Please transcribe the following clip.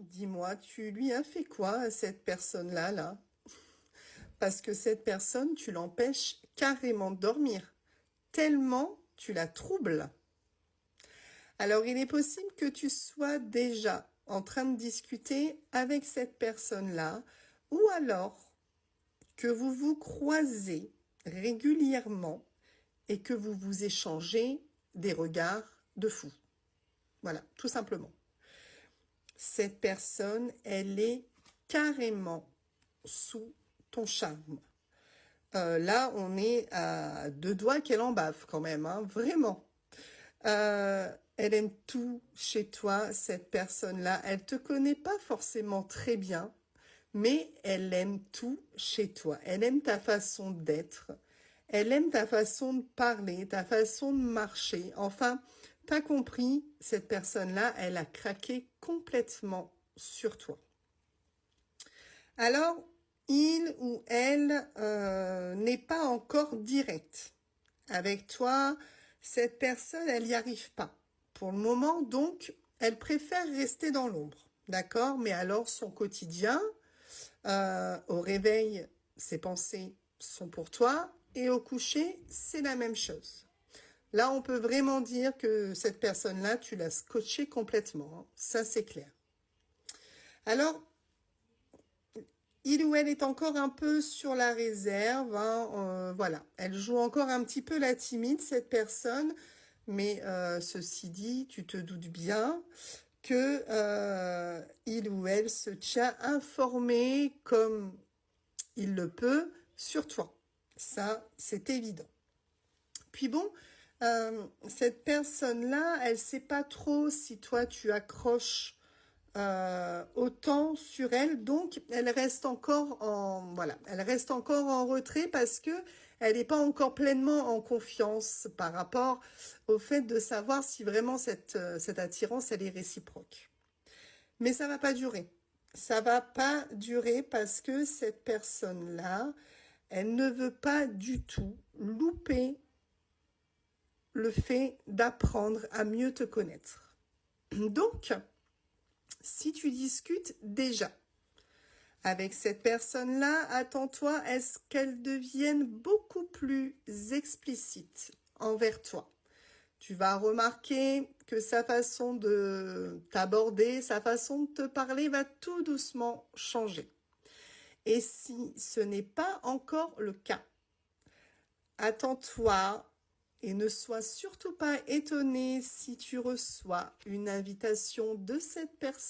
dis-moi, tu lui as fait quoi à cette personne-là, là? Parce que cette personne, tu l'empêches carrément de dormir, tellement tu la troubles. Alors, il est possible que tu sois déjà en train de discuter avec cette personne-là, ou alors que vous vous croisez régulièrement et que vous vous échangez des regards de fou. Voilà, tout simplement. Cette personne, elle est carrément sous ton charme. Là, on est à deux doigts qu'elle en bave quand même, hein, vraiment. Elle aime tout chez toi, cette personne-là. Elle te connaît pas forcément très bien, mais elle aime tout chez toi. Elle aime ta façon d'être. Elle aime ta façon de parler, ta façon de marcher. Enfin, t'as compris, cette personne-là, elle a craqué complètement sur toi. Alors, il ou elle n'est pas encore direct avec toi. Cette personne, elle n'y arrive pas. Pour le moment, donc, elle préfère rester dans l'ombre. D'accord? Mais alors, son quotidien, au réveil, ses pensées sont pour toi. Et au coucher, c'est la même chose. Là, on peut vraiment dire que cette personne-là, tu l'as scotché complètement, hein. Ça, c'est clair. Alors, il ou elle est encore un peu sur la réserve, hein, voilà. Elle joue encore un petit peu la timide, cette personne. Mais ceci dit, tu te doutes bien que il ou elle se tient informé comme il le peut sur toi. Ça, c'est évident. Puis bon, cette personne-là, elle sait pas trop si toi tu accroches autant sur elle, donc elle reste encore en voilà, elle reste encore en retrait parce que elle n'est pas encore pleinement en confiance par rapport au fait de savoir si vraiment cette attirance elle est réciproque. Mais ça va pas durer. Ça va pas durer parce que cette personne-là, elle ne veut pas du tout louper le fait d'apprendre à mieux te connaître. Donc, si tu discutes déjà avec cette personne-là, attends-toi à ce qu'elle devienne beaucoup plus explicite envers toi. Tu vas remarquer que sa façon de t'aborder, sa façon de te parler va tout doucement changer. Et si ce n'est pas encore le cas, attends-toi et ne sois surtout pas étonné si tu reçois une invitation de cette personne